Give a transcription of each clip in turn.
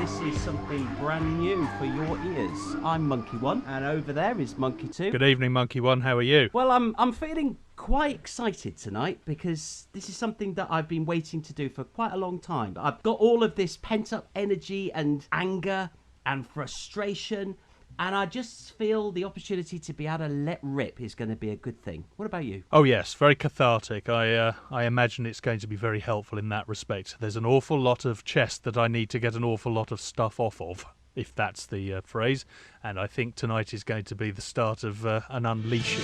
This is something brand new for your ears. I'm Monkey One, and over there is Monkey Two. Good evening, Monkey One. How are you? Well, I'm feeling quite excited tonight because this is something that I've been waiting to do for quite a long time. I've got all of this pent-up energy and anger and frustration, and I just feel the opportunity to be able to let rip is going to be a good thing. What about you? Oh yes, very cathartic. I imagine it's going to be very helpful in that respect. There's an awful lot of chest that I need to get an awful lot of stuff off of, if that's the phrase, and I think tonight is going to be the start of an unleashing.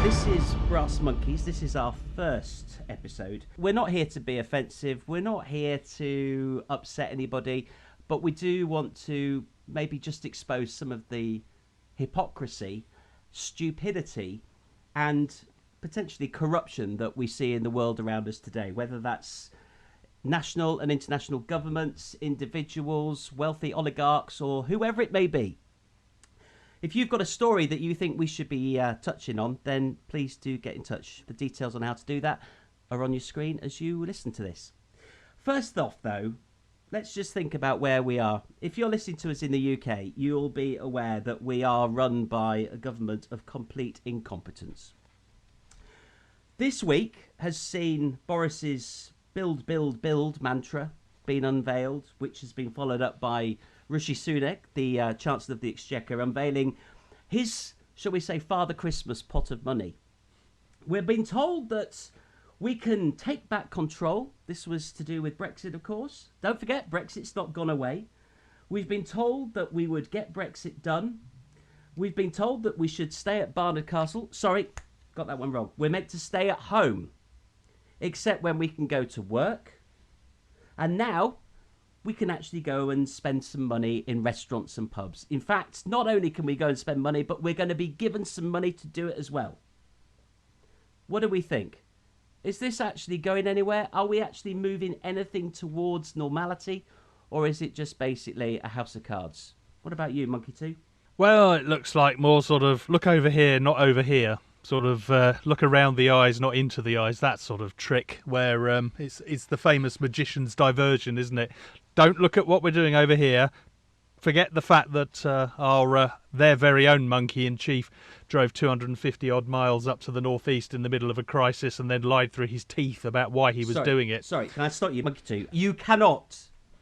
This is BrassMonkeez. This is our first episode. We're not here to be offensive. We're not here to upset anybody. But we do want to maybe just expose some of the hypocrisy, stupidity, and potentially corruption that we see in the world around us today. Whether that's national and international governments, individuals, wealthy oligarchs, or whoever it may be. If you've got a story that you think we should be touching on, then please do get in touch. The details on how to do that are on your screen as you listen to this. First off, though, let's just think about where we are. If you're listening to us in the UK, you'll be aware that we are run by a government of complete incompetence. This week has seen Boris's build, build, build mantra being unveiled, which has been followed up by Rishi Sunak, the Chancellor of the Exchequer, unveiling his, shall we say, Father Christmas pot of money. We're being told that we can take back control. This was to do with Brexit, of course. Don't forget, Brexit's not gone away. We've been told that we would get Brexit done. We've been told that we should stay at Barnard Castle. Sorry, got that one wrong. We're meant to stay at home, except when we can go to work. And now we can actually go and spend some money in restaurants and pubs. In fact, not only can we go and spend money, but we're going to be given some money to do it as well. What do we think? Is this actually going anywhere? Are we actually moving anything towards normality? Or is it just basically a house of cards? What about you, Monkey 2? Well, it looks like more sort of look over here, not over here. Sort of look around the eyes, not into the eyes. That sort of trick where it's the famous magician's diversion, isn't it? Don't look at what we're doing over here. Forget the fact that their very own monkey in chief drove 250 odd miles up to the northeast in the middle of a crisis and then lied through his teeth about why he was doing it. Sorry, can I stop you, Monkey 2? You cannot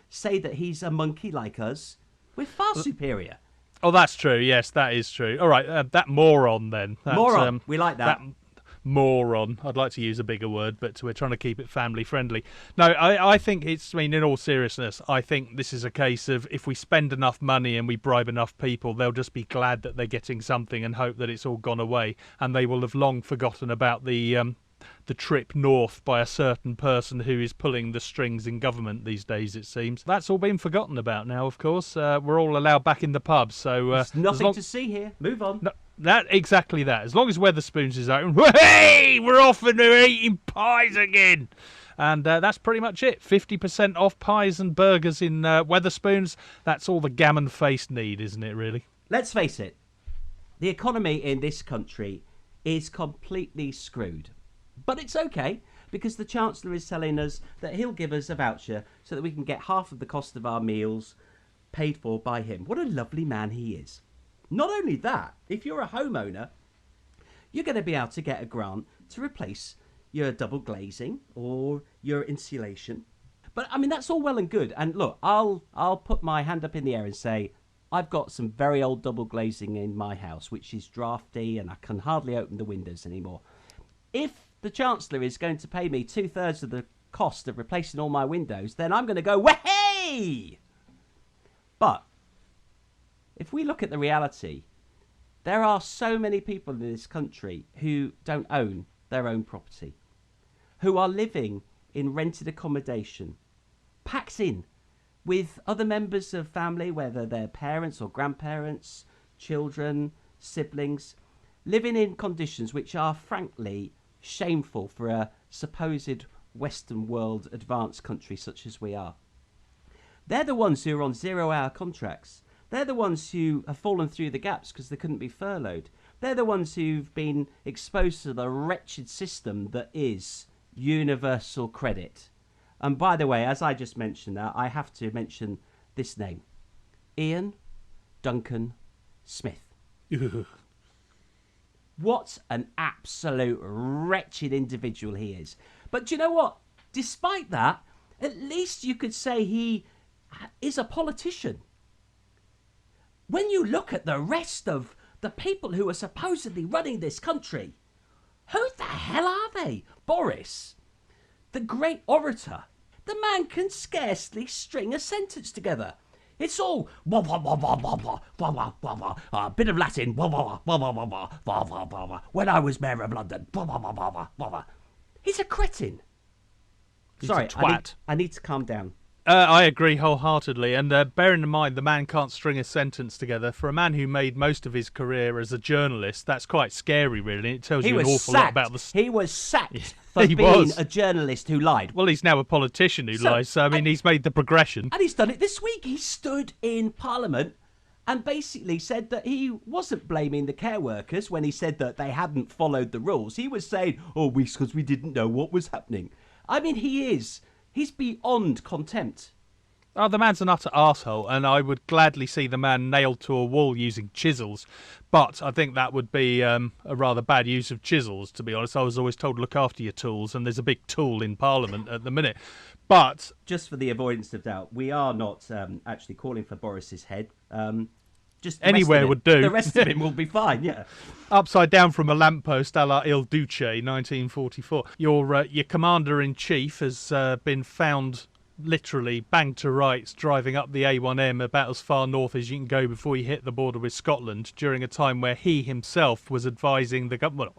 say that he's a monkey like us. We're far superior. Oh, that's true. Yes, that is true. All right, that moron then. Moron. We like that. Moron. I'd like to use a bigger word, but we're trying to keep it family friendly. No, I think it's, I mean, in all seriousness, I think this is a case of if we spend enough money and we bribe enough people, they'll just be glad that they're getting something and hope that it's all gone away. And they will have long forgotten about the trip north by a certain person who is pulling the strings in government these days, it seems. That's all been forgotten about now, of course. We're all allowed back in the pub, so... There's nothing to see here. Move on. No, exactly that. As long as Wetherspoons is open, hey, we're off and we're eating pies again. And that's pretty much it. 50% off pies and burgers in Wetherspoons. That's all the gammon-faced need, isn't it, really? Let's face it. The economy in this country is completely screwed. But it's okay, because the Chancellor is telling us that he'll give us a voucher so that we can get half of the cost of our meals paid for by him. What a lovely man he is. Not only that, if you're a homeowner, you're going to be able to get a grant to replace your double glazing or your insulation. But, I mean, that's all well and good. And look, I'll put my hand up in the air and say, I've got some very old double glazing in my house, which is drafty and I can hardly open the windows anymore. If the Chancellor is going to pay me 2/3 of the cost of replacing all my windows, then I'm going to go, way! But if we look at the reality, there are so many people in this country who don't own their own property, who are living in rented accommodation, packed in with other members of family, whether they're parents or grandparents, children, siblings, living in conditions which are frankly shameful for a supposed Western world advanced country such as we are. They're the ones who are on 0-hour contracts. They're the ones who have fallen through the gaps because they couldn't be furloughed. They're the ones who've been exposed to the wretched system that is universal credit. And by the way, as I just mentioned that, I have to mention this name. Ian Duncan Smith. What an absolute wretched individual he is. But do you know what? Despite that, at least you could say he is a politician. When you look at the rest of the people who are supposedly running this country, who the hell are they? Boris, the great orator. The man can scarcely string a sentence together. It's all wah, wah, wah, wah, wah, wah, wah, wah, wah, wah, a bit of Latin, wah, wah, wah, wah, wah, wah, wah, wah, wah, wah, when I was mayor of London, wah, wah, wah, wah, wah, wah, wah. He's a cretin. He's Sorry, a twat. I need to calm down. I agree wholeheartedly, and bearing in mind the man can't string a sentence together, for a man who made most of his career as a journalist, that's quite scary, really. It tells you an awful lot about the... He was sacked for being a journalist who lied. Well, he's now a politician who lies, so, I mean, he's made the progression. And he's done it this week. He stood in Parliament and basically said that he wasn't blaming the care workers when he said that they hadn't followed the rules. He was saying, because we didn't know what was happening. I mean, he's beyond contempt. Oh, the man's an utter arsehole, and I would gladly see the man nailed to a wall using chisels. But I think that would be a rather bad use of chisels, to be honest. I was always told, look after your tools, and there's a big tool in Parliament at the minute. But just for the avoidance of doubt, we are not actually calling for Boris's head. Just anywhere would do. The rest of him will be fine, yeah. Upside down from a lamppost a la Il Duce, 1944. Your commander-in-chief has been found literally banged to rights driving up the A1M about as far north as you can go before you hit the border with Scotland during a time where he himself was advising the government,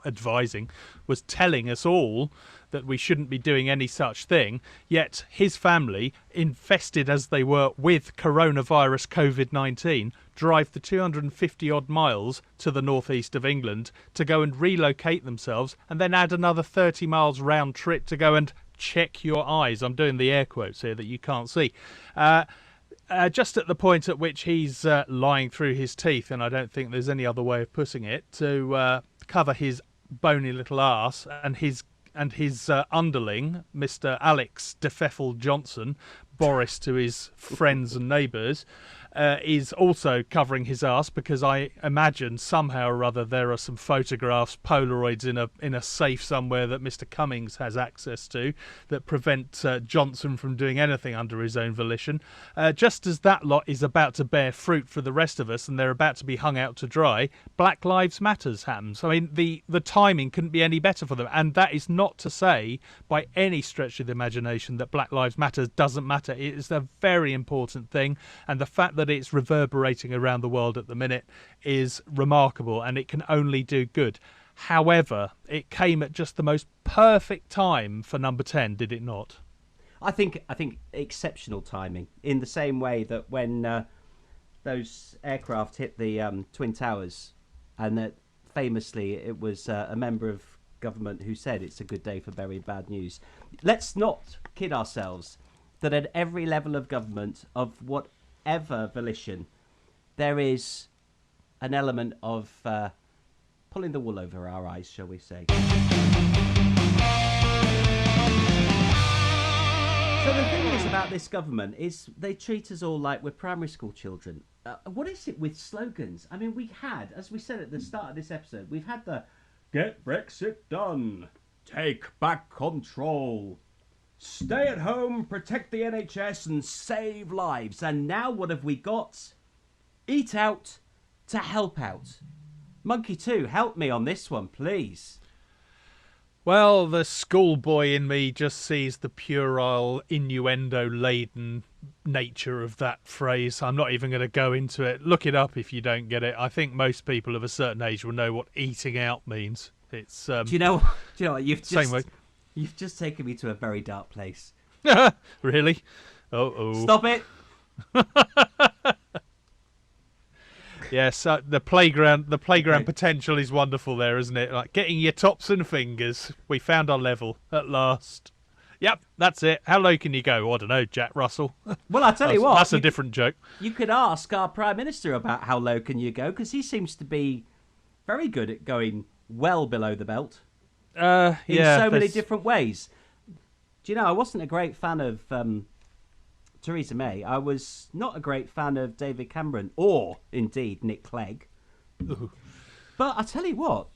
was telling us all that we shouldn't be doing any such thing, yet his family, infested as they were with coronavirus COVID-19, drive the 250 odd miles to the northeast of England to go and relocate themselves, and then add another 30 miles round trip to go and check your eyes. I'm doing the air quotes here that you can't see. Just at the point at which he's lying through his teeth, and I don't think there's any other way of putting it, to cover his bony little arse and his underling, Mr. Alex DeFeffel Johnson, Boris to his friends and neighbours, is also covering his arse, because I imagine somehow or other there are some photographs, Polaroids in a safe somewhere that Mr. Cummings has access to that prevent Johnson from doing anything under his own volition. Just as that lot is about to bear fruit for the rest of us and they're about to be hung out to dry, Black Lives Matters happens. I mean, the timing couldn't be any better for them, and that is not to say by any stretch of the imagination that Black Lives Matter doesn't matter. It is a very important thing, and the fact that it's reverberating around the world at the minute is remarkable, and it can only do good. However, it came at just the most perfect time for number 10, did it not? I think exceptional timing, in the same way that when those aircraft hit the Twin Towers, and that famously it was a member of government who said it's a good day for very bad news. Let's not kid ourselves that at every level of government, of whatever volition, there is an element of pulling the wool over our eyes, shall we say. So the thing is about this government is they treat us all like we're primary school children. What is it with slogans? I mean, we had, as we said at the start of this episode, we've had the "Get Brexit done," "Take back control," "Stay at home, protect the NHS and save lives." And now what have we got? Eat out to help out. Monkey 2, help me on this one, please. Well, the schoolboy in me just sees the puerile, innuendo-laden nature of that phrase. I'm not even going to go into it. Look it up if you don't get it. I think most people of a certain age will know what eating out means. It's Do you know what? You've just taken me to a very dark place. Really? Oh. Stop it. Yes, the playground potential is wonderful there, isn't it? Like getting your tops and fingers. We found our level at last. Yep, that's it. How low can you go? I don't know, Jack Russell. Well, I'll tell you what. That's a different joke. You could ask our Prime Minister about how low can you go, because he seems to be very good at going well below the belt Yeah, in so many there's- different ways. Do you know, I wasn't a great fan of Theresa May. I was not a great fan of David Cameron or, indeed, Nick Clegg. Ooh. But I tell you what,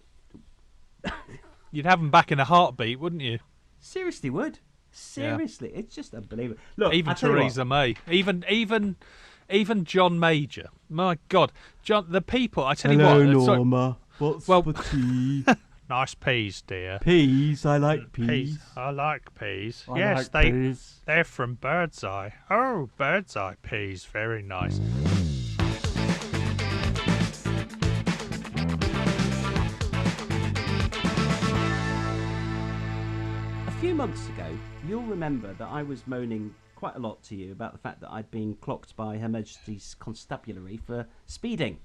You'd have them back in a heartbeat, wouldn't you? seriously would. Seriously, it's just unbelievable. Look, Even I tell you what, Theresa May, even John Major. My God, John, the people. I tell you what. Norma. What's Well- for tea? Nice peas, dear. Peas. I like peas. I like peas. I Yes, like peas. they're from Birdseye. Oh, Birdseye peas, very nice. A few months ago, you'll remember that I was moaning quite a lot to you about the fact that I'd been clocked by Her Majesty's Constabulary for speeding.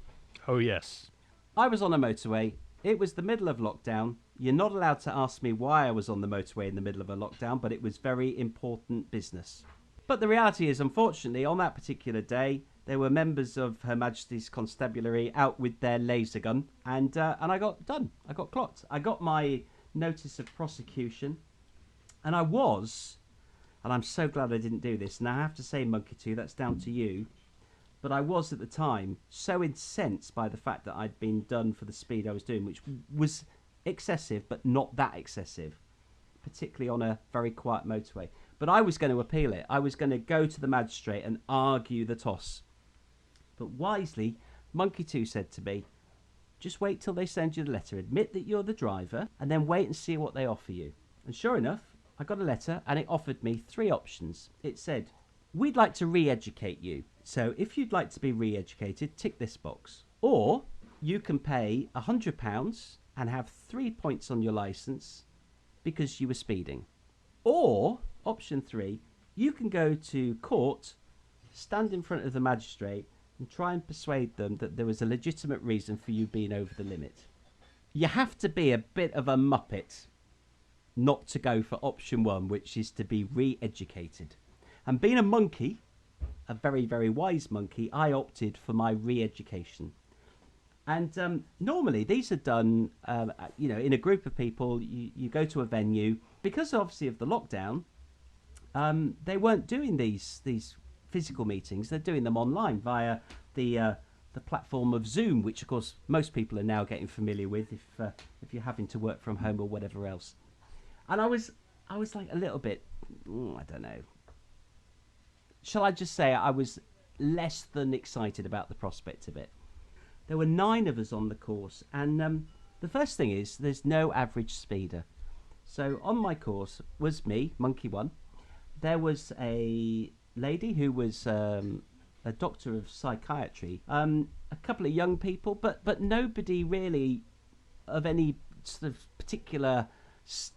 Oh yes. I was on a motorway. It was the middle of lockdown. You're not allowed to ask me why I was on the motorway in the middle of a lockdown, but it was very important business. But the reality is, unfortunately, on that particular day, there were members of Her Majesty's Constabulary out with their laser gun, and I got done. I got clocked. I got my notice of prosecution, and I'm so glad I didn't do this, and I have to say, Monkey 2, that's down to you, but I was at the time so incensed by the fact that I'd been done for the speed I was doing, which was excessive, but not that excessive, particularly on a very quiet motorway. But I was going to appeal it. I was going to go to the magistrate and argue the toss. But wisely, Monkey 2 said to me, just wait till they send you the letter, admit that you're the driver, and then wait and see what they offer you. And sure enough, I got a letter and it offered me 3 options. It said, we'd like to re-educate you. So if you'd like to be re-educated, tick this box. Or you can pay £100 and have 3 points on your licence because you were speeding. Or, option 3, you can go to court, stand in front of the magistrate and try and persuade them that there was a legitimate reason for you being over the limit. You have to be a bit of a muppet not to go for option 1, which is to be re-educated. And being a monkey, a very, very wise monkey, I opted for my re-education. And normally these are done, in a group of people. You go to a venue. Because obviously of the lockdown, they weren't doing these physical meetings. They're doing them online via the platform of Zoom, which of course most people are now getting familiar with if you're having to work from home or whatever else. And I was like a little bit, I don't know. Shall I just say I was less than excited about the prospect of it. There were 9 of us on the course, and the first thing is there's no average speeder. So on my course was me, Monkey 1. There was a lady who was a doctor of psychiatry, a couple of young people, but nobody really of any sort of particular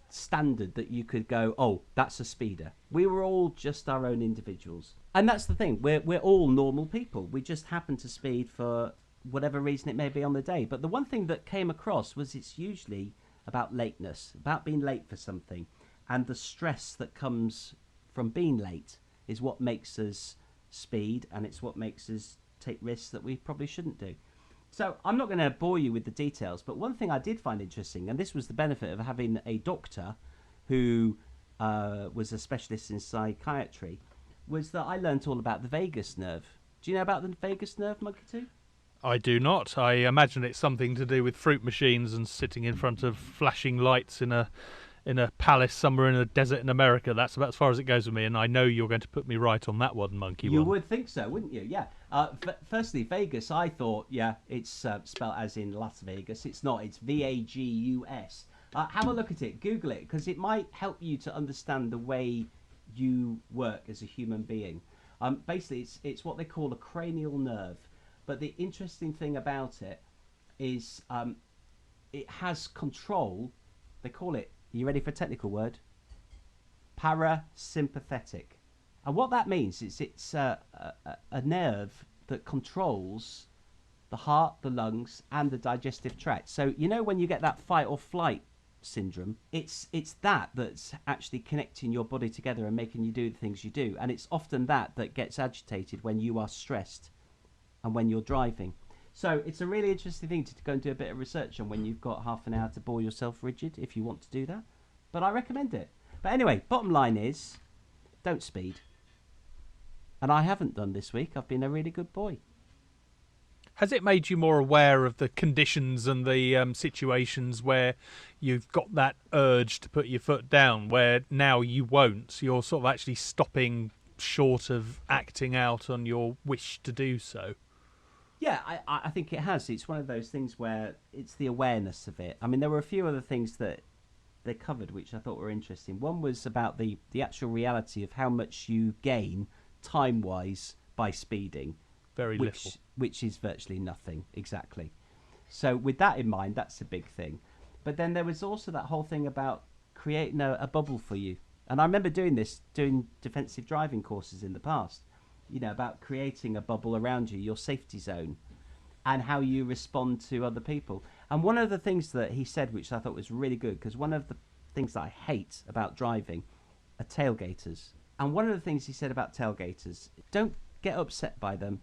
standard that you could go, oh, that's a speeder. We were all just our own individuals. And that's the thing, we're all normal people. We just happen to speed for whatever reason it may be on the day. But the one thing that came across was it's usually about lateness, about being late for something. And the stress that comes from being late is what makes us speed, and it's what makes us take risks that we probably shouldn't do. So I'm not going to bore you with the details, but one thing I did find interesting, and this was the benefit of having a doctor who was a specialist in psychiatry, was that I learnt all about the vagus nerve. Do you know about the vagus nerve, Monkey 2? I do not. I imagine it's something to do with fruit machines and sitting in front of flashing lights in a palace somewhere in a desert in America. That's about as far as it goes with me, and I know you're going to put me right on that one, Monkey. You would think so, wouldn't you? Yeah. Firstly, Vegas, I thought, it's spelled as in Las Vegas. It's not. It's Vagus. Have a look at it. Google it, because it might help you to understand the way you work as a human being. Basically, it's what they call a cranial nerve. But the interesting thing about it is it has control. They call it, are you ready for a technical word? Parasympathetic. And what that means is it's a nerve that controls the heart, the lungs, and the digestive tract. So, you know when you get that fight or flight syndrome, it's that's actually connecting your body together and making you do the things you do. And it's often that gets agitated when you are stressed and when you're driving. So it's a really interesting thing to go and do a bit of research on when you've got half an hour to bore yourself rigid, if you want to do that. But I recommend it. But anyway, bottom line is, don't speed. And I haven't done this week. I've been a really good boy. Has it made you more aware of the conditions and the situations where you've got that urge to put your foot down, where now you won't? So you're sort of actually stopping short of acting out on your wish to do so? Yeah, I think it has. It's one of those things where it's the awareness of it. I mean, there were a few other things that they covered which I thought were interesting. One was about the actual reality of how much you gain time-wise by speeding. Very little. Which is virtually nothing, exactly. So with that in mind, that's a big thing. But then there was also that whole thing about creating a bubble for you. And I remember doing defensive driving courses in the past, about creating a bubble around you, your safety zone, and how you respond to other people. And one of the things that he said, which I thought was really good, because one of the things that I hate about driving are tailgaters. And one of the things he said about tailgaters, don't get upset by them.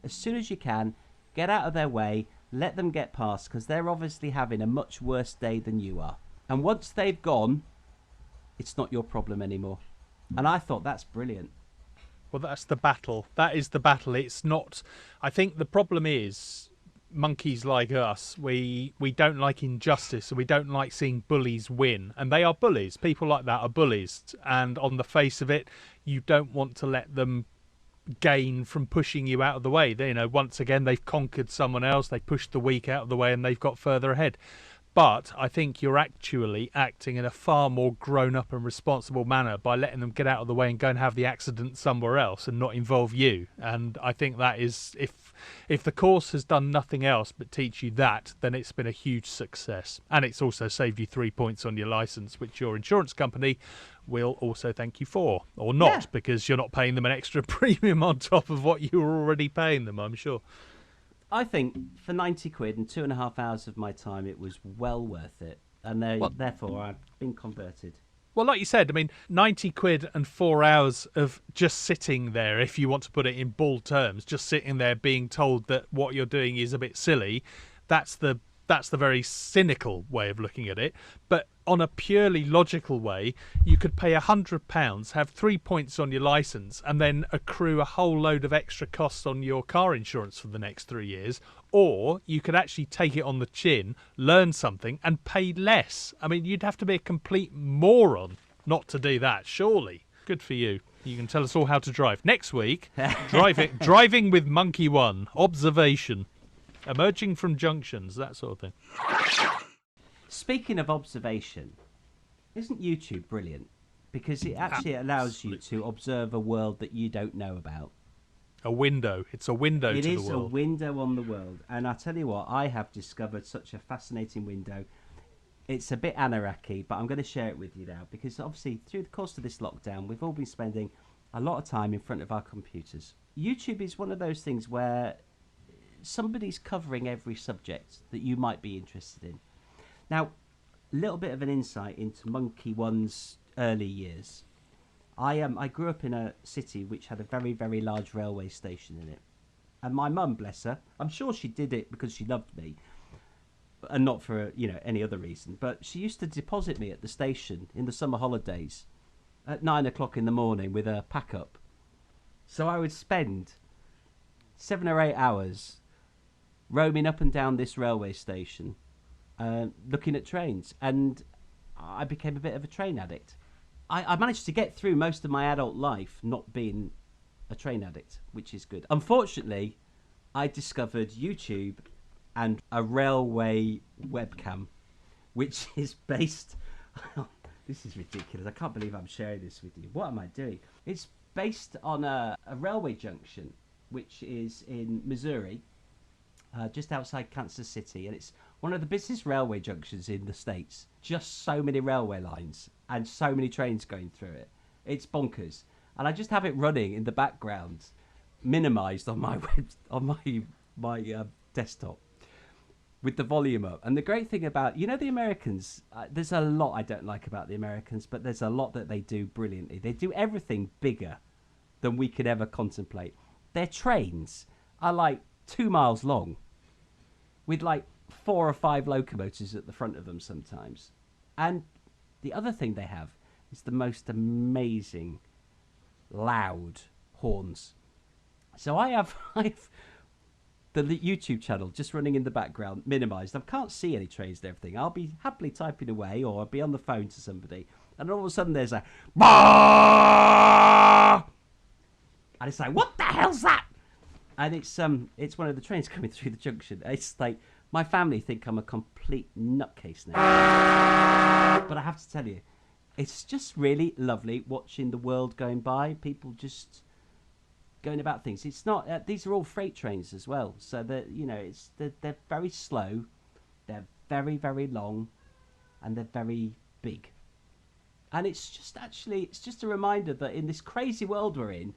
As soon as you can, get out of their way, let them get past, because they're obviously having a much worse day than you are. And once they've gone, it's not your problem anymore. And I thought that's brilliant. Well, that's the battle. That is the battle. It's not... I think the problem is, monkeys like us, we don't like injustice, and we don't like seeing bullies win. And they are bullies. People like that are bullies. And on the face of it, you don't want to let them gain from pushing you out of the way. Once again, they've conquered someone else, they pushed the weak out of the way, and they've got further ahead. But I think you're actually acting in a far more grown-up and responsible manner by letting them get out of the way and go and have the accident somewhere else and not involve you. And I think that is, if the course has done nothing else but teach you that, then it's been a huge success. And it's also saved you 3 points on your licence, which your insurance company will also thank you for. Or not, because you're not paying them an extra premium on top of what you were already paying them, I'm sure. I think for 90 quid and 2.5 hours of my time, it was well worth it. And therefore, I've been converted. Well, like you said, 90 quid and 4 hours of just sitting there, if you want to put it in bald terms, just sitting there being told that what you're doing is a bit silly, that's the very cynical way of looking at it. But on a purely logical way, you could pay £100, have 3 points on your licence, and then accrue a whole load of extra costs on your car insurance for the next 3 years. Or you could actually take it on the chin, learn something, and pay less. You'd have to be a complete moron not to do that, surely. Good for you. You can tell us all how to drive. Next week, driving with Monkey One, observation. Emerging from junctions, that sort of thing. Speaking of observation, isn't YouTube brilliant? Because it actually allows you to observe a world that you don't know about. A window. It's a window to the world. It is a window on the world. And I tell you what, I have discovered such a fascinating window. It's a bit anarchy, but I'm going to share it with you now. Because obviously, through the course of this lockdown, we've all been spending a lot of time in front of our computers. YouTube is one of those things where somebody's covering every subject that you might be interested in. Now, a little bit of an insight into Monkey One's early years. I grew up in a city which had a very, very large railway station in it. And my mum, bless her, I'm sure she did it because she loved me, and not for any other reason, but she used to deposit me at the station in the summer holidays at 9 o'clock in the morning with a pack-up. So I would spend 7 or 8 hours roaming up and down this railway station, looking at trains, and I became a bit of a train addict. I managed to get through most of my adult life not being a train addict, which is good. Unfortunately, I discovered YouTube and a railway webcam, which is based... This is ridiculous. I can't believe I'm sharing this with you. What am I doing? It's based on a railway junction, which is in Missouri, just outside Kansas City, and it's one of the busiest railway junctions in the States. Just so many railway lines and so many trains going through it. It's bonkers. And I just have it running in the background, minimized on my my desktop with the volume up. And the great thing about, the Americans, there's a lot I don't like about the Americans, but there's a lot that they do brilliantly. They do everything bigger than we could ever contemplate. Their trains are like 2 miles long. with like 4 or 5 locomotives at the front of them sometimes. And the other thing they have is the most amazing loud horns. So I have the YouTube channel just running in the background, minimized. I can't see any trains and everything. I'll be happily typing away, or I'll be on the phone to somebody, and all of a sudden there's a bah! And it's like, what the hell's that? And it's one of the trains coming through the junction. It's like, my family think I'm a complete nutcase now. But I have to tell you, it's just really lovely watching the world going by. People just going about things. It's not. These are all freight trains as well. So that they're very slow, they're very, very long, and they're very big. And it's just a reminder that in this crazy world we're in,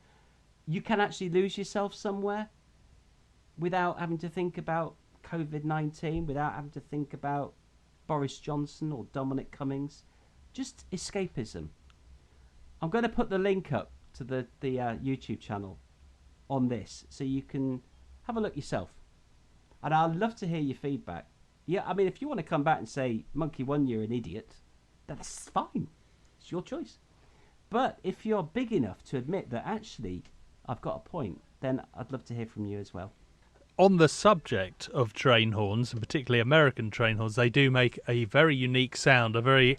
you can actually lose yourself somewhere without having to think about COVID-19, without having to think about Boris Johnson or Dominic Cummings. Just escapism. I'm going to put the link up to the YouTube channel on this so you can have a look yourself. And I'd love to hear your feedback. Yeah, I mean, if you want to come back and say, Monkey One, you're an idiot, that's fine. It's your choice. But if you're big enough to admit that actually I've got a point, then I'd love to hear from you as well. On the subject of train horns, and particularly American train horns, they do make a very unique sound, a very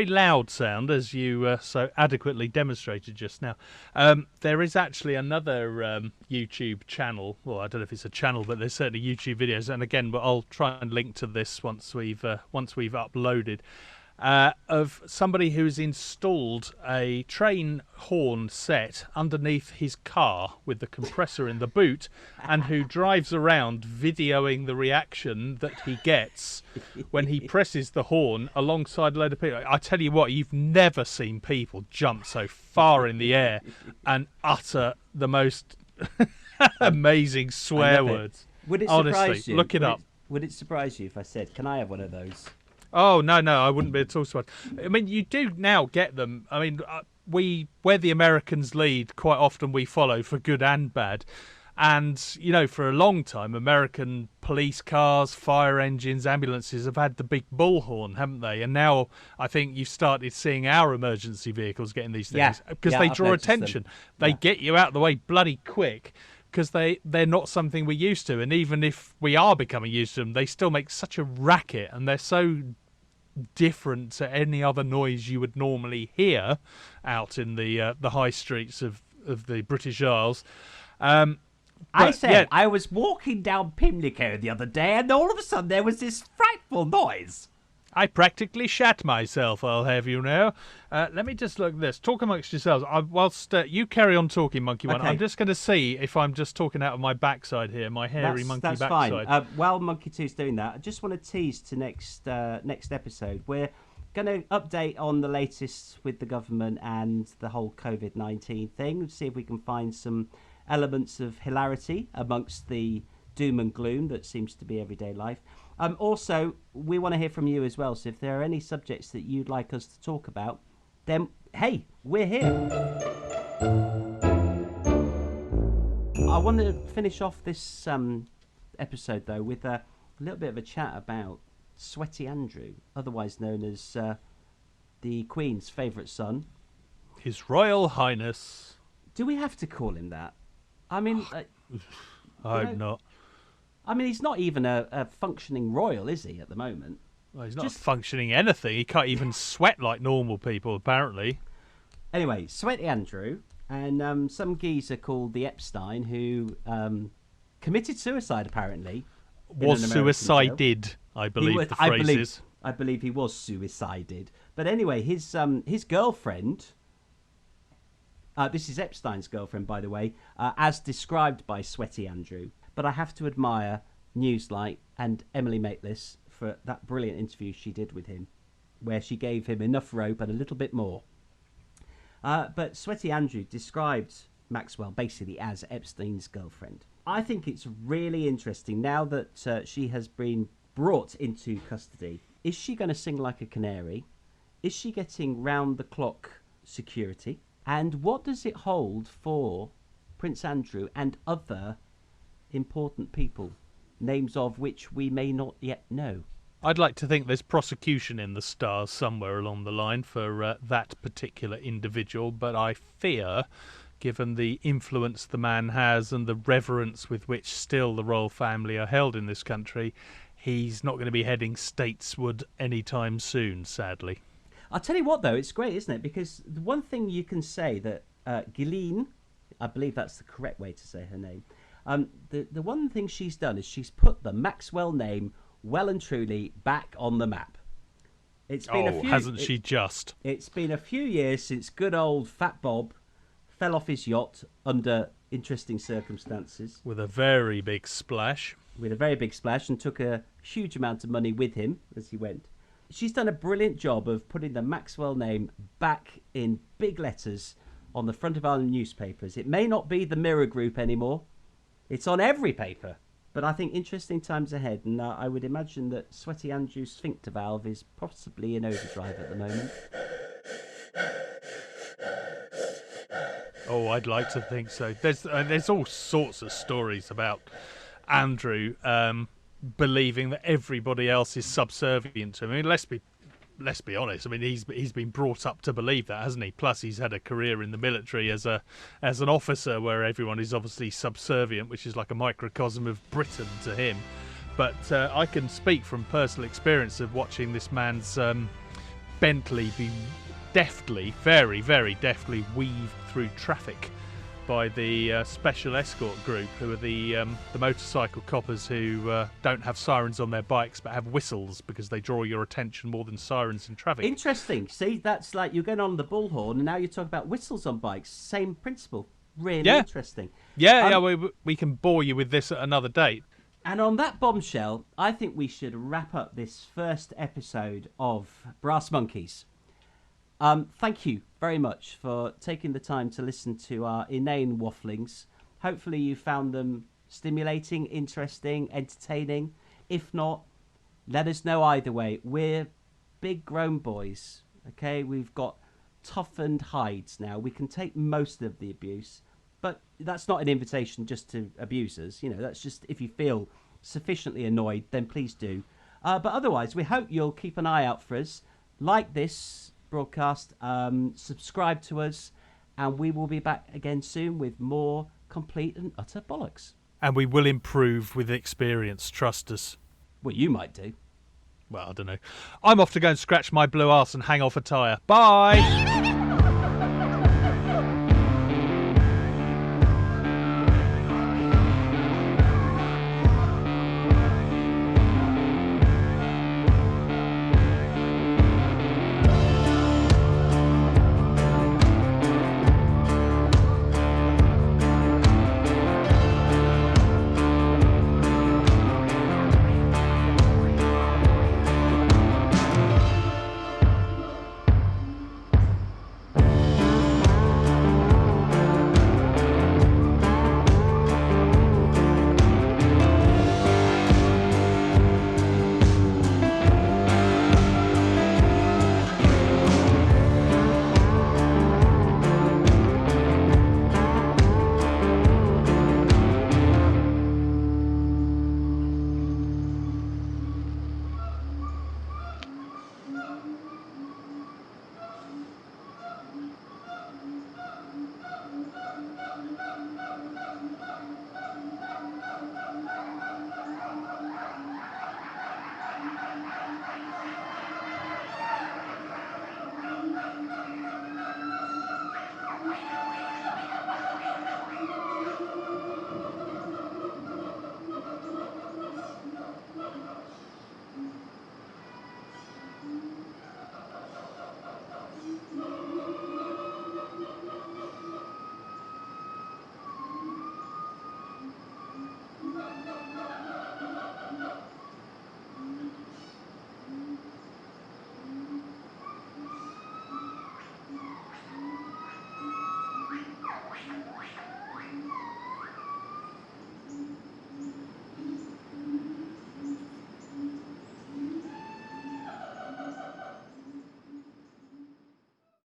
loud sound, as you so adequately demonstrated just now. There is actually another YouTube channel. Well, I don't know if it's a channel, but there's certainly YouTube videos. And again, I'll try and link to this once we've uploaded. Of somebody who's installed a train horn set underneath his car with the compressor in the boot, and who drives around videoing the reaction that he gets when he presses the horn alongside a load of people. I tell you what, you've never seen people jump so far in the air and utter the most amazing swear words. Would it surprise Honestly, you? Look it up. Would it surprise you if I said, can I have one of those? Oh, no, I wouldn't be at all surprised. I mean, you do now get them. I mean, where the Americans lead, quite often we follow for good and bad. And, for a long time, American police cars, fire engines, ambulances have had the big bullhorn, haven't they? And now I think you've started seeing our emergency vehicles getting these things because they draw attention. They get you out of the way bloody quick, because they're not something we're used to. And even if we are becoming used to them, they still make such a racket, and they're so different to any other noise you would normally hear out in the high streets of the British Isles. I was walking down Pimlico the other day, and all of a sudden there was this frightful noise. I practically shat myself, I'll have you know. Let me just look at this. Talk amongst yourselves. Whilst you carry on talking, Monkey One, I'm just going to see if I'm just talking out of my backside here, my hairy monkey backside. That's fine. While Monkey 2's doing that, I just want to tease to next episode. We're going to update on the latest with the government and the whole COVID-19 thing, see if we can find some elements of hilarity amongst the doom and gloom that seems to be everyday life. Also, we want to hear from you as well. So if there are any subjects that you'd like us to talk about, then, hey, we're here. I want to finish off this episode, though, with a little bit of a chat about Sweaty Andrew, otherwise known as the Queen's favourite son. His Royal Highness. Do we have to call him that? I mean... I hope not. I mean, he's not even a functioning royal, is he, at the moment? Well, he's not functioning anything. He can't even sweat like normal people, apparently. Anyway, Sweaty Andrew and some geezer called the Epstein who committed suicide, apparently. Was suicided, I believe the phrase is. I believe he was suicided. But anyway, his girlfriend... this is Epstein's girlfriend, by the way, as described by Sweaty Andrew. But I have to admire Newslight and Emily Maitlis for that brilliant interview she did with him, where she gave him enough rope and a little bit more. But Sweaty Andrew described Maxwell basically as Epstein's girlfriend. I think it's really interesting now that she has been brought into custody. Is she going to sing like a canary? Is she getting round-the-clock security? And what does it hold for Prince Andrew and other important people names of which we may not yet know. I'd like to think there's prosecution in the stars somewhere along the line for that particular individual, but I fear, given the influence the man has and the reverence with which still the royal family are held in this country, he's not going to be heading statesward anytime soon, sadly. I'll tell you what, though, it's great, isn't it? Because the one thing you can say that Ghislaine, I believe that's the correct way to say her name, the one thing she's done is she's put the Maxwell name well and truly back on the map. It's been hasn't she just? It's been a few years since good old Fat Bob fell off his yacht under interesting circumstances. With a very big splash. And took a huge amount of money with him as he went. She's done a brilliant job of putting the Maxwell name back in big letters on the front of our newspapers. It may not be the Mirror Group anymore. It's on every paper. But I think interesting times ahead, and I would imagine that Sweaty Andrew's sphincter valve is possibly in overdrive at the moment. Oh, I'd like to think so. There's all sorts of stories about Andrew believing that everybody else is subservient to him. I mean, let's be honest. I mean, he's been brought up to believe that, hasn't he? Plus, he's had a career in the military as an officer, where everyone is obviously subservient, which is like a microcosm of Britain to him. But I can speak from personal experience of watching this man's Bentley be deftly, very, very deftly weaved through traffic by the special escort group, who are the motorcycle coppers who don't have sirens on their bikes but have whistles because they draw your attention more than sirens in traffic. Interesting. See, that's like you're going on the bullhorn and now you're talking about whistles on bikes. Same principle. Really interesting. Yeah, we can bore you with this at another date. And on that bombshell, I think we should wrap up this first episode of BrassMonkeez. Thank you very much for taking the time to listen to our inane wafflings. Hopefully you found them stimulating, interesting, entertaining. If not, let us know either way. We're big grown boys, okay? We've got toughened hides now. We can take most of the abuse, but that's not an invitation just to abuse us. You know, that's just if you feel sufficiently annoyed, then please do. But otherwise, we hope you'll keep an eye out for us. Like this broadcast, subscribe to us, and we will be back again soon with more complete and utter bollocks. And we will improve with experience, trust us. Well, you might do. Well, I don't know. I'm off to go and scratch my blue arse and hang off a tyre. Bye!